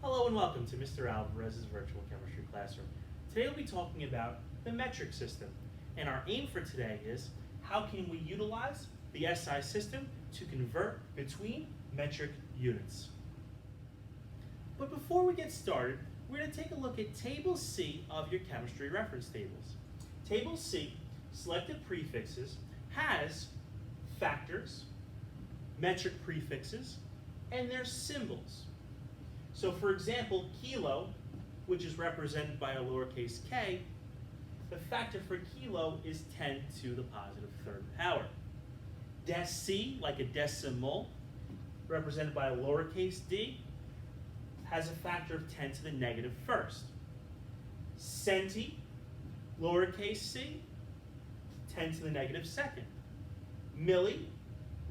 Hello and welcome to Mr. Alvarez's virtual chemistry classroom. Today we'll be talking about the metric system. And our aim for today is how can we utilize the SI system to convert between metric units. But before we get started, we're going to take a look at Table C of your chemistry reference tables. Table C, selected prefixes, has factors, metric prefixes, and their symbols. So for example, kilo, which is represented by a lowercase k, the factor for kilo is 10 to the positive third power. Deci, like a decimal, represented by a lowercase d, has a factor of 10 to the negative first. Centi, lowercase c, 10 to the negative second. Milli,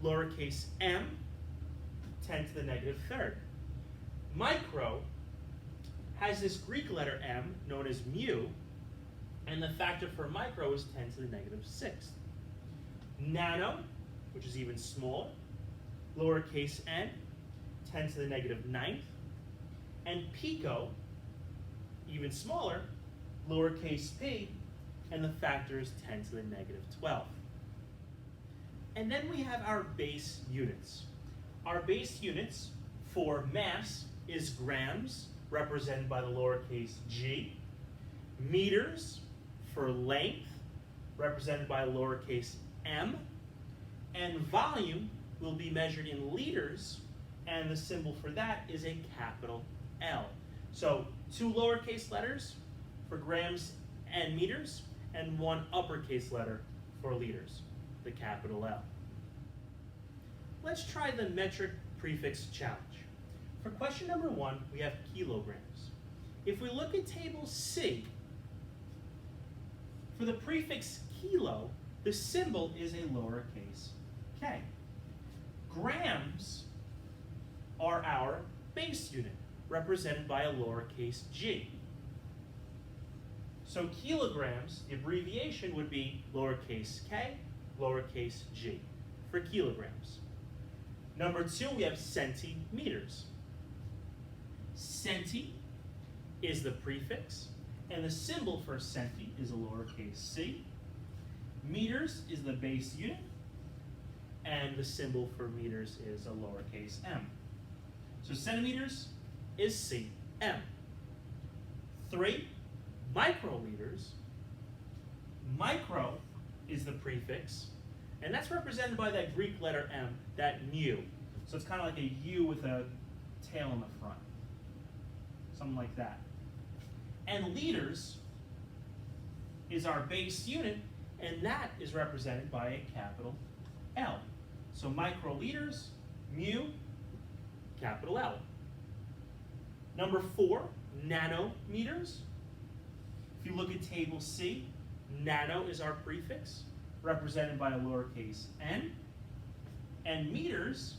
lowercase m, 10 to the negative third. Micro has this Greek letter m, known as mu, and the factor for micro is 10 to the negative sixth. Nano, which is even smaller, lowercase n, 10 to the negative ninth. And pico, even smaller, lowercase p, and the factor is 10 to the negative 12th. And then we have our base units. Our base units for mass is grams, represented by the lowercase g. Meters for length, represented by lowercase m. And volume will be measured in liters, and the symbol for that is a capital L. So two lowercase letters for grams and meters, and one uppercase letter for liters, the capital L. Let's try the metric prefix challenge. For question number 1, we have kilograms. If we look at table C, for the prefix kilo, the symbol is a lowercase k. Grams are our base unit, represented by a lowercase g. So kilograms, the abbreviation would be lowercase k, lowercase g, for kilograms. Number 2, we have centimeters. Centi is the prefix, and the symbol for centi is a lowercase c. Meters is the base unit, and the symbol for meters is a lowercase m. So centimeters is cm. 3, microliters. Micro is the prefix, and that's represented by that Greek letter m, that mu. So it's kind of like a U with a tail in the front. Something like that. And liters is our base unit, and that is represented by a capital L. So microliters, mu, capital L. Number 4, nanometers. If you look at table C, nano is our prefix, represented by a lowercase n. And meters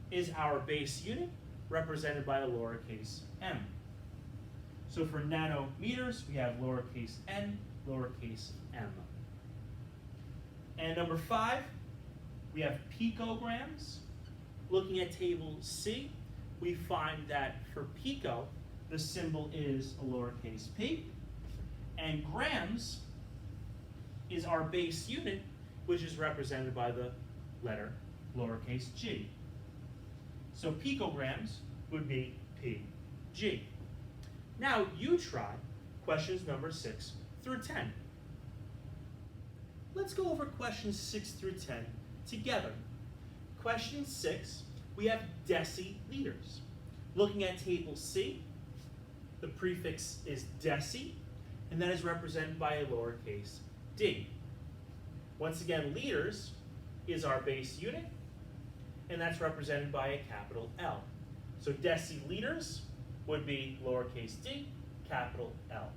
is our base unit, represented by a lowercase m. So for nanometers, we have lowercase n, lowercase m. And number 5, we have picograms. Looking at table C, we find that for pico, the symbol is a lowercase p, and grams is our base unit, which is represented by the letter lowercase g. So picograms would be pg. Now you try questions number 6 through 10. Let's go over questions 6 through 10 together. Question 6, we have deciliters. Looking at table C, the prefix is deci, and that is represented by a lowercase d. Once again, liters is our base unit, and that's represented by a capital L. So deciliters would be lowercase d, capital L.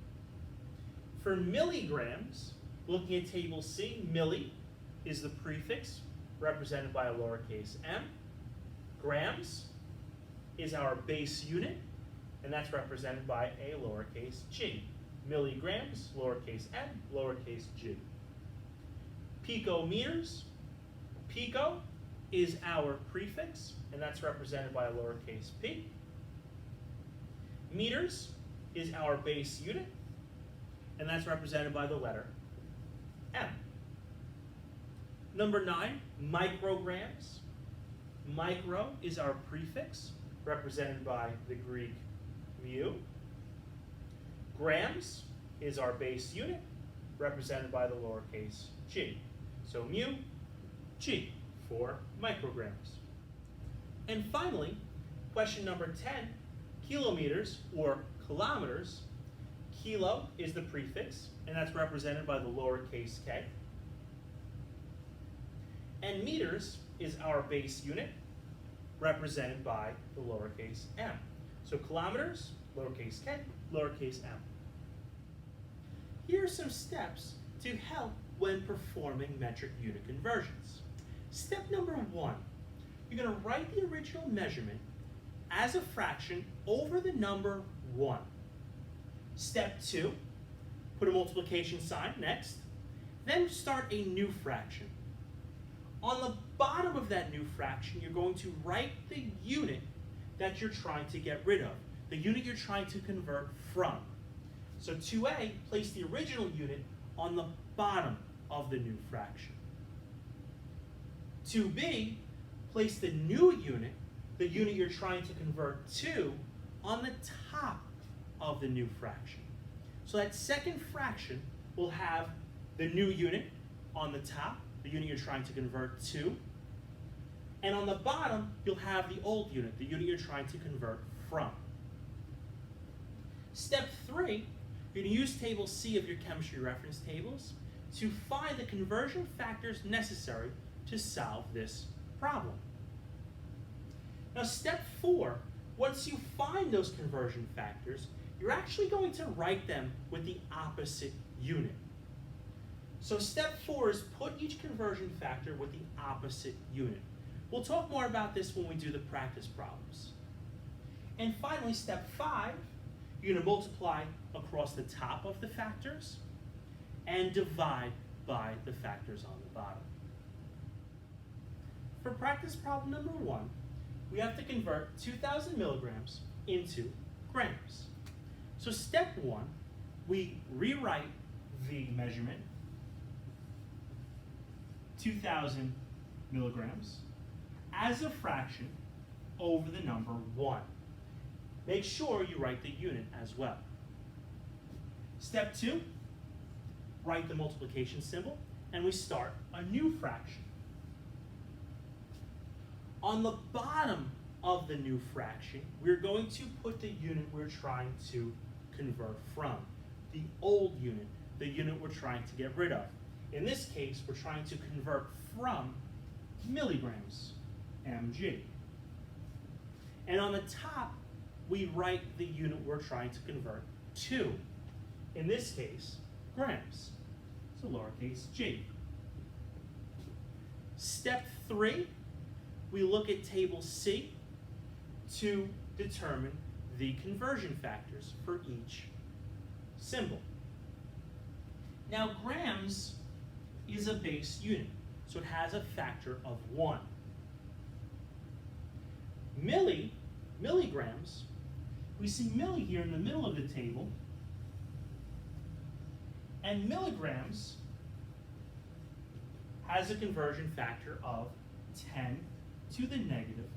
For milligrams, looking at table C, milli is the prefix, represented by a lowercase m. Grams is our base unit, and that's represented by a lowercase g. Milligrams, lowercase m, lowercase g. Picometers, pico is our prefix, and that's represented by a lowercase p. Meters is our base unit, and that's represented by the letter M. Number 9, micrograms. Micro is our prefix, represented by the Greek mu. Grams is our base unit, represented by the lowercase g. So mu, g for micrograms. And finally, question number 10, kilometers or kilometers. Kilo is the prefix, and that's represented by the lowercase k. And meters is our base unit, represented by the lowercase m. So kilometers, lowercase k, lowercase m. Here are some steps to help when performing metric unit conversions. Step number 1, you're going to write the original measurement as a fraction over the number 1. Step 2, put a multiplication sign next, then start a new fraction. On the bottom of that new fraction, you're going to write the unit that you're trying to get rid of, the unit you're trying to convert from. So 2a, place the original unit on the bottom of the new fraction. 2b, place the new unit, the unit you're trying to convert to, on the top of the new fraction. So that second fraction will have the new unit on the top, the unit you're trying to convert to, and on the bottom, you'll have the old unit, the unit you're trying to convert from. Step 3, you're going to use table C of your chemistry reference tables to find the conversion factors necessary to solve this problem. Now, step 4, once you find those conversion factors, you're actually going to write them with the opposite unit. So step 4 is put each conversion factor with the opposite unit. We'll talk more about this when we do the practice problems. And finally, step 5, you're going to multiply across the top of the factors and divide by the factors on the bottom. For practice problem number 1, we have to convert 2,000 milligrams into grams. So step 1, we rewrite the measurement, 2,000 milligrams, as a fraction over the number 1. Make sure you write the unit as well. Step 2, write the multiplication symbol, and we start a new fraction. On the bottom of the new fraction, we're going to put the unit we're trying to convert from, the old unit, the unit we're trying to get rid of. In this case, we're trying to convert from milligrams, mg. And on the top, we write the unit we're trying to convert to. In this case, grams, so lowercase g. Step 3, we look at table C to determine the conversion factors for each symbol. Now, grams is a base unit, so it has a factor of 1. Milligrams, we see milli here in the middle of the table, and milligrams has a conversion factor of 10 to the negative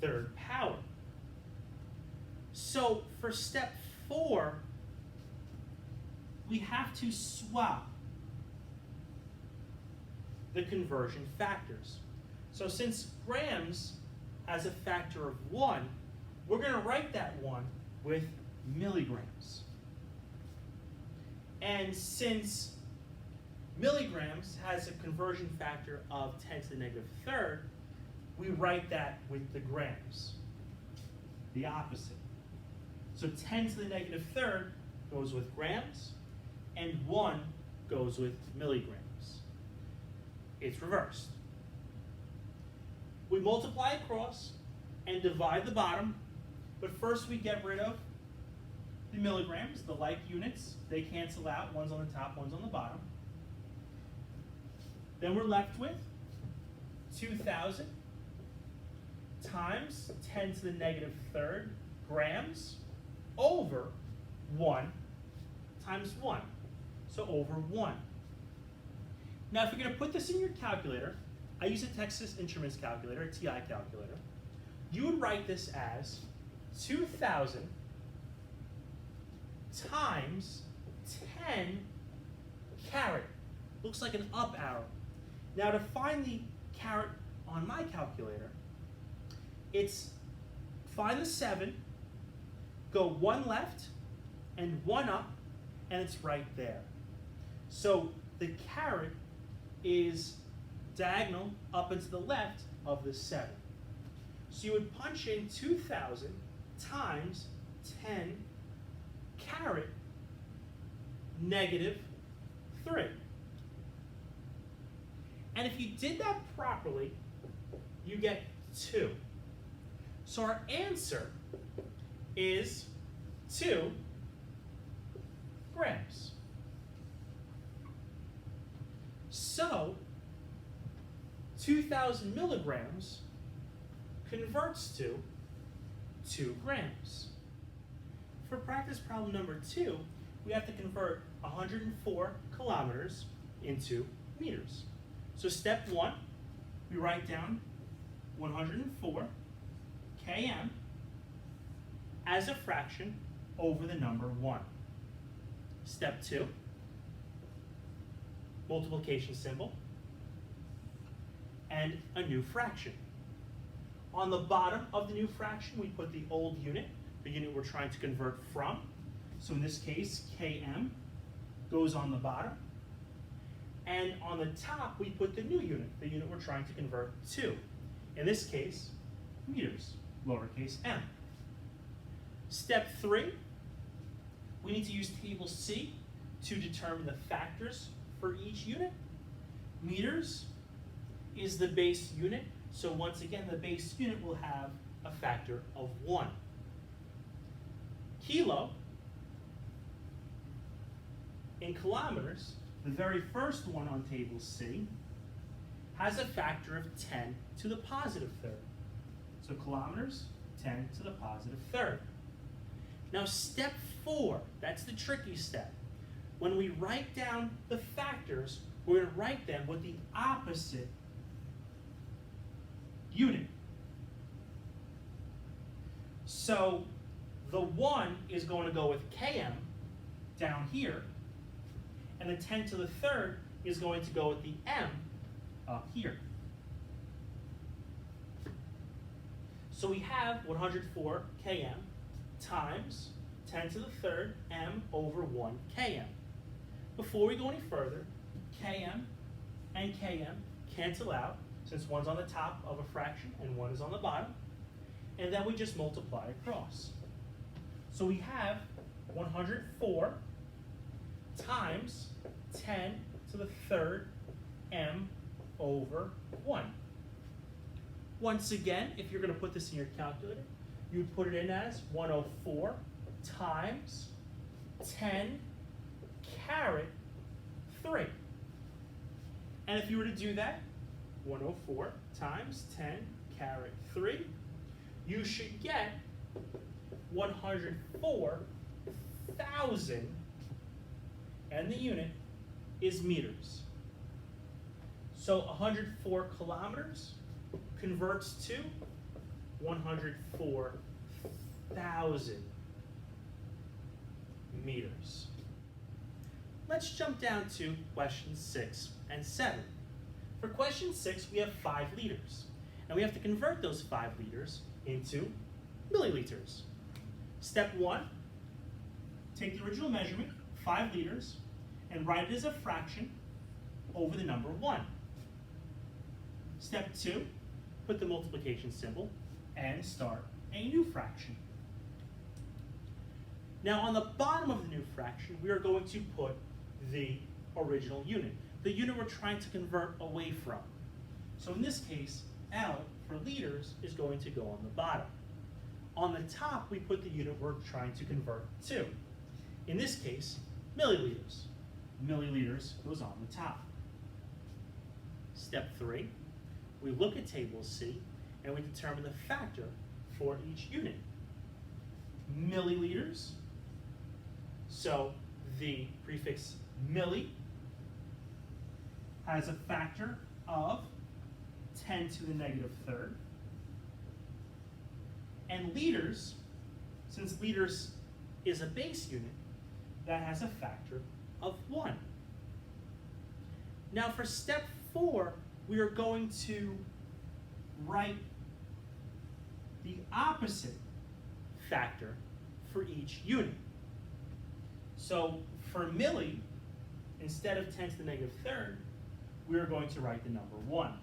third power. So for step 4, we have to swap the conversion factors. So since grams has a factor of 1, we're going to write that 1 with milligrams. And since milligrams has a conversion factor of 10 to the negative third, we write that with the grams, the opposite. So 10 to the negative third goes with grams, and 1 goes with milligrams. It's reversed. We multiply across and divide the bottom, but first we get rid of the milligrams, the like units. They cancel out. One's on the top, one's on the bottom. Then we're left with 2,000 times 10 to the negative third grams over 1 times 1. So over 1. Now if you're going to put this in your calculator, I use a Texas Instruments calculator, a TI calculator. You would write this as 2,000 times 10 caret. Looks like an up arrow. Now to find the caret on my calculator, it's find the 7, go 1 left and 1 up, and it's right there. So the caret is diagonal up and to the left of the 7. So you would punch in 2,000 times 10 caret negative 3. And if you did that properly, you get 2. So our answer is 2 grams. So 2,000 milligrams converts to 2 grams. For practice problem number 2, we have to convert 104 kilometers into meters. So step 1, we write down 104 km as a fraction over the number 1. Step 2, multiplication symbol, and a new fraction. On the bottom of the new fraction, we put the old unit, the unit we're trying to convert from. So in this case, km goes on the bottom. And on the top, we put the new unit, the unit we're trying to convert to. In this case, meters, lowercase m. Step 3, we need to use table C to determine the factors for each unit. Meters is the base unit, so once again, the base unit will have a factor of 1. Kilo, in kilometers, the very first one on table C, has a factor of 10 to the positive third. So kilometers, 10 to the positive third. Now step 4, that's the tricky step. When we write down the factors, we're going to write them with the opposite unit. So the 1 is going to go with km down here, and the 10 to the third is going to go with the m up here. So we have 104 km times 10 to the third m over 1 km. Before we go any further, km and km cancel out, since one's on the top of a fraction and one is on the bottom, and then we just multiply across. So we have 104 times 10 to the third m over 1. Once again, if you're going to put this in your calculator, you would put it in as 104 times 10 caret 3. And if you were to do that, 104 times 10 caret 3, you should get 104,000, and the unit is meters. So 104 kilometers converts to 104,000 meters. Let's jump down to questions 6 and 7. For question 6, we have 5 liters, and we have to convert those 5 liters into milliliters. Step 1, take the original measurement, 5 liters, and write it as a fraction over the number 1. Step 2, put the multiplication symbol and start a new fraction. Now on the bottom of the new fraction, we are going to put the original unit, the unit we're trying to convert away from. So in this case, L for liters is going to go on the bottom. On the top, we put the unit we're trying to convert to. In this case, milliliters. Milliliters goes on the top. Step 3, we look at table C and we determine the factor for each unit. milliliters. So the prefix milli has a factor of 10 to the negative third. And liters, since liters is a base unit, that has a factor of 1. Now for step 4, we are going to write the opposite factor for each unit. So for milli, instead of 10 to the negative third, we are going to write the number 1.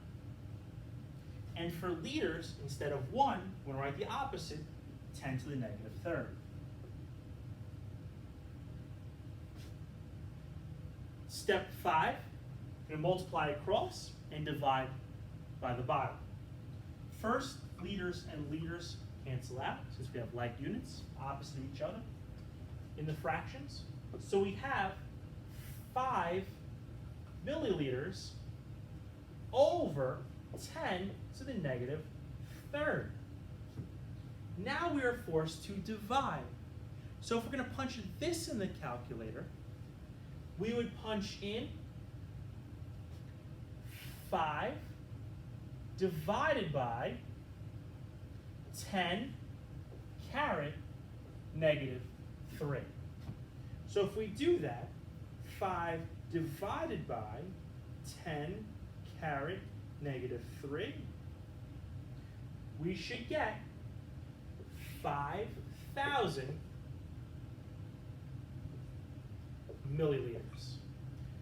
And for liters, instead of 1, we're going to write the opposite, 10 to the negative third. Step 5, we're going to multiply across and divide by the bottom. First, liters and liters cancel out, since we have like units opposite each other in the fractions. So we have 5 milliliters over 10 to the negative third. Now we are forced to divide. So if we're going to punch this in the calculator, we would punch in 5 divided by 10 caret negative 3. So if we do that, 5 divided by 10 caret negative 3, we should get 5,000 milliliters.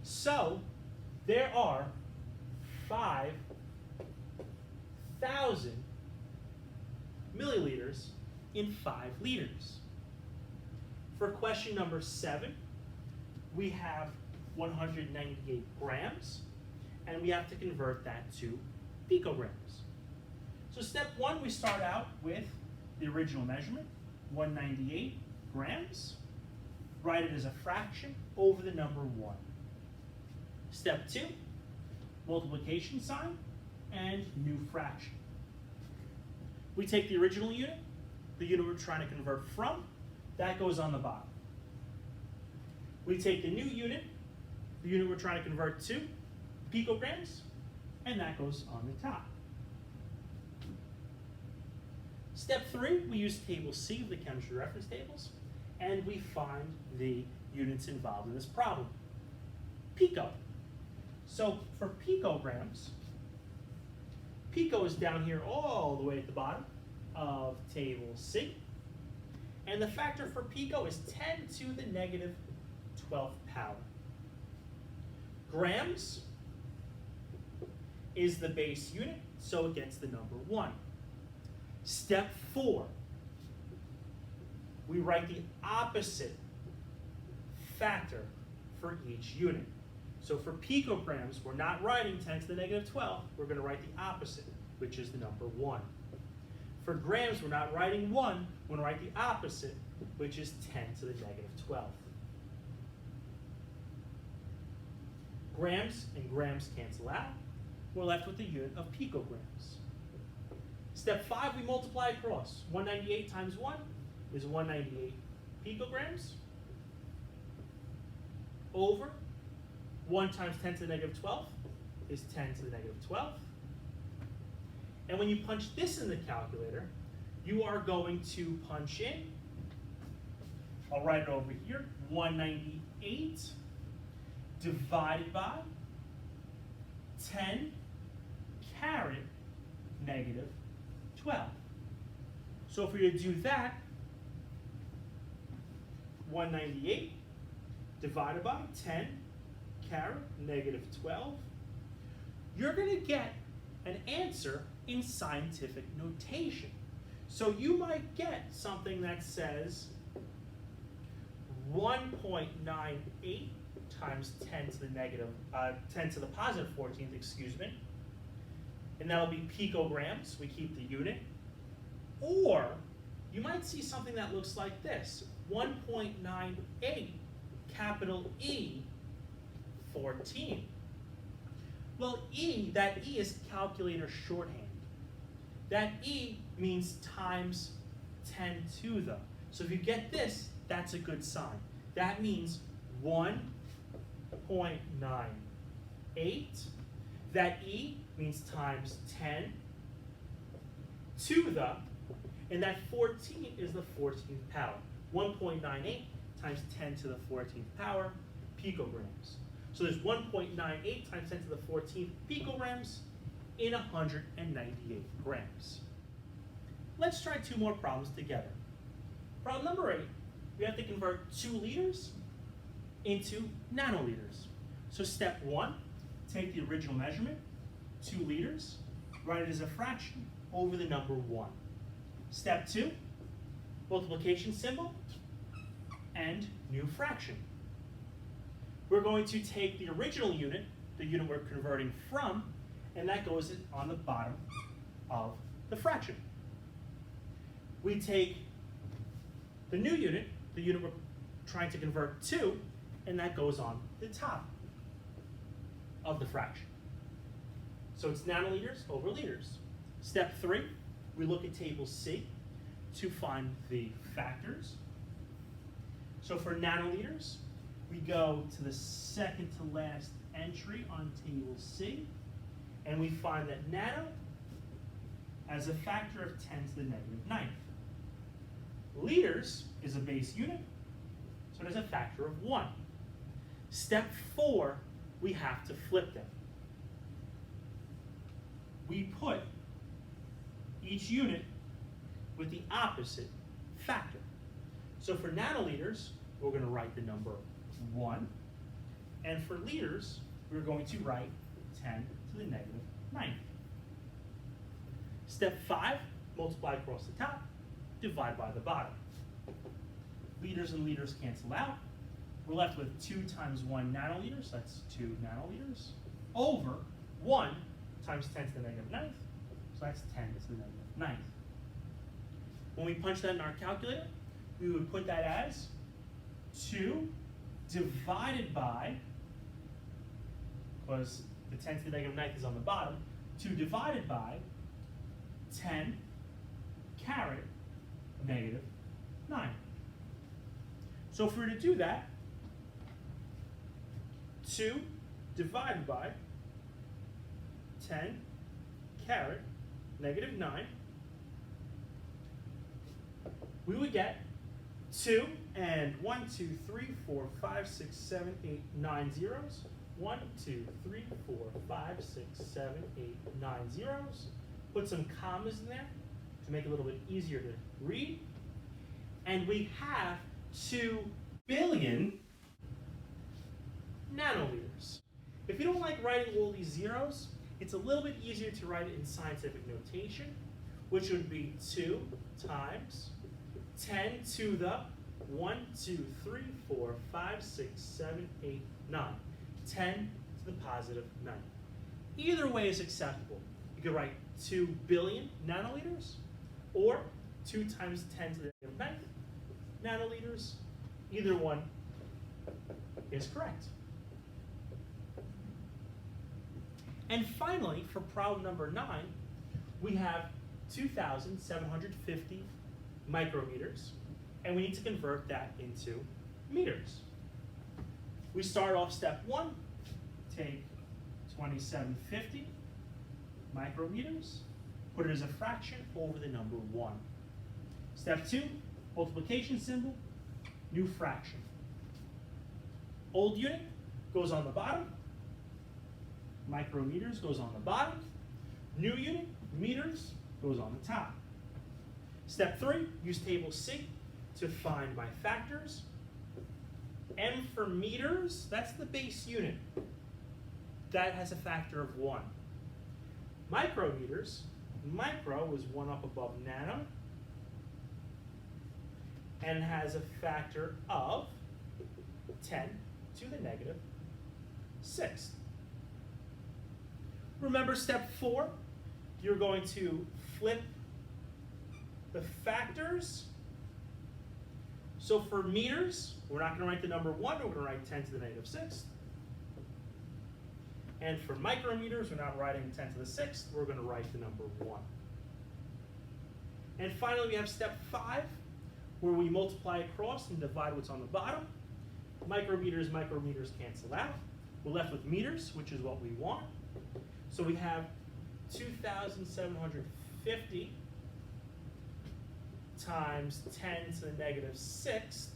So there are 5,000 milliliters in 5 liters. For question number 7, we have 198 grams, and we have to convert that to picograms. So step 1, we start out with the original measurement, 198 grams. Write it as a fraction over the number 1. Step 2, multiplication sign and new fraction. We take the original unit, the unit we're trying to convert from, that goes on the bottom. We take the new unit, the unit we're trying to convert to, picograms, and that goes on the top. Step 3, we use table C of the chemistry reference tables, and we find the units involved in this problem. Pico. So for picograms, pico is down here all the way at the bottom of table C. And the factor for pico is 10 to the negative 12th power. Grams is the base unit, so it gets the number 1. Step 4, we write the opposite factor for each unit. So for picograms, we're not writing 10 to the negative 12, we're going to write the opposite, which is the number 1. For grams, we're not writing 1, we're going to write the opposite, which is 10 to the negative 12th. Grams and grams cancel out. We're left with the unit of picograms. Step 5, we multiply across. 198 times 1 is 198 picograms over 1 times 10 to the negative 12th is 10 to the negative 12th. And when you punch this in the calculator, you are going to punch in, I'll write it over here, 198 divided by 10 caret negative 12. So if we were to do that, 198 divided by 10 caret negative 12, you're going to get an answer in scientific notation. So you might get something that says 1.98 times 10 to the negative, 10 to the positive 14th, excuse me. And that'll be picograms, we keep the unit. Or you might see something that looks like this, 1.98 capital E 14. Well, that E is calculator shorthand. That E means times 10 to the. So if you get this, that's a good sign. That means 1.98. That E means times 10 to the, and that 14 is the 14th power. 1.98 times 10 to the 14th power picograms. So there's 1.98 times 10 to the 14th picograms in 198 grams. Let's try two more problems together. Problem number 8, we have to convert 2 liters into nanoliters. So step 1, take the original measurement, 2 liters, write it as a fraction over the number 1. Step 2, multiplication symbol and new fraction. We're going to take the original unit, the unit we're converting from, and that goes on the bottom of the fraction. We take the new unit, the unit we're trying to convert to, and that goes on the top of the fraction. So it's nanoliters over liters. Step 3, we look at table C to find the factors. So for nanoliters, we go to the second to last entry on table C, and we find that nano has a factor of 10 to the negative 9th. Liters is a base unit, so it has a factor of 1. Step 4, we have to flip them. We put each unit with the opposite factor. So for nanoliters, we're going to write the number 1. And for liters, we're going to write 10 to the negative 9th. Step 5, multiply across the top, divide by the bottom. Liters and liters cancel out. We're left with 2 times 1 nanoliters, that's 2 nanoliters, over 1 times 10 to the negative 9th, so that's 10 to the negative 9th. When we punch that in our calculator, we would put that as 2 divided by, because the 10 to the negative 9th is on the bottom, 2 divided by 10 caret negative 9. So if we were to do that, 2 divided by 10 caret negative 9, we would get 2 and 1, 2, 3, 4, 5, 6, 7, 8, 9 zeros. 1, 2, 3, 4, 5, 6, 7, 8, 9 zeros. Put some commas in there to make it a little bit easier to read. And we have 2 billion nanoliters. If you don't like writing all these zeros, it's a little bit easier to write it in scientific notation, which would be 2 times 10 to the 1, 2, 3, 4, 5, 6, 7, 8, 9. 10 to the positive 9. Either way is acceptable. You could write 2 billion nanoliters, or 2 times 10 to the negative 9th nanoliters. Either one is correct. And finally, for problem number 9, we have 2,750 micrometers, and we need to convert that into meters. We start off step 1, take 2,750 micrometers, put it as a fraction over the number 1. Step 2, multiplication symbol, new fraction. Old unit goes on the bottom, micrometers goes on the bottom, new unit, meters, goes on the top. Step 3, use table C to find my factors. M for meters, that's the base unit. That has a factor of 1. Micrometers, micro is 1 up above nano, and has a factor of 10 to the negative 6th. Remember step 4, you're going to flip the factors. So for meters, we're not going to write the number 1, we're going to write 10 to the negative 6th. And for micrometers, we're not writing 10 to the 6th, we're going to write the number 1. And finally, we have step 5, where we multiply across and divide what's on the bottom. Micrometers, micrometers cancel out. We're left with meters, which is what we want. So we have 2,750 times 10 to the negative 6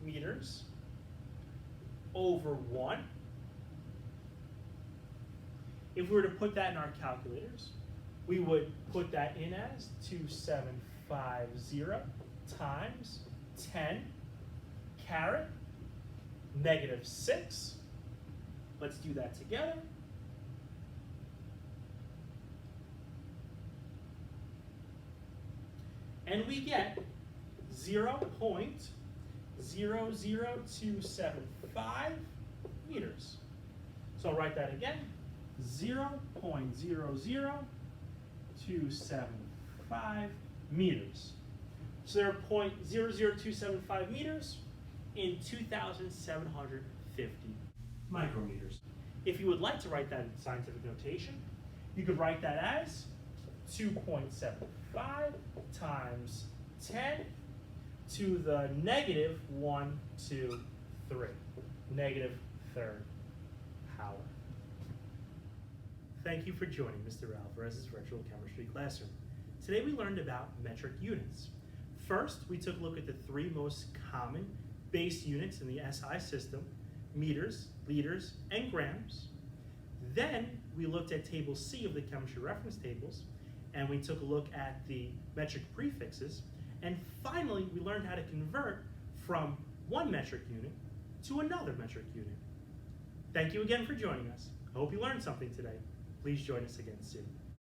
meters over 1. If we were to put that in our calculators, we would put that in as 2,750 times 10 caret negative 6. Let's do that together. And we get 0.00275 meters. So I'll write that again, 0.00275 meters. So there are 0.00275 meters in 2,750 micrometers. If you would like to write that in scientific notation, you could write that as 2.75 times 10 to the negative 1, 2, 3, negative third power. Thank you for joining Mr. Alvarez's virtual chemistry classroom. Today we learned about metric units. First, we took a look at the 3 most common base units in the SI system: meters, liters, and grams. Then we looked at table C of the chemistry reference tables, and we took a look at the metric prefixes. And finally, we learned how to convert from one metric unit to another metric unit. Thank you again for joining us. I hope you learned something today. Please join us again soon.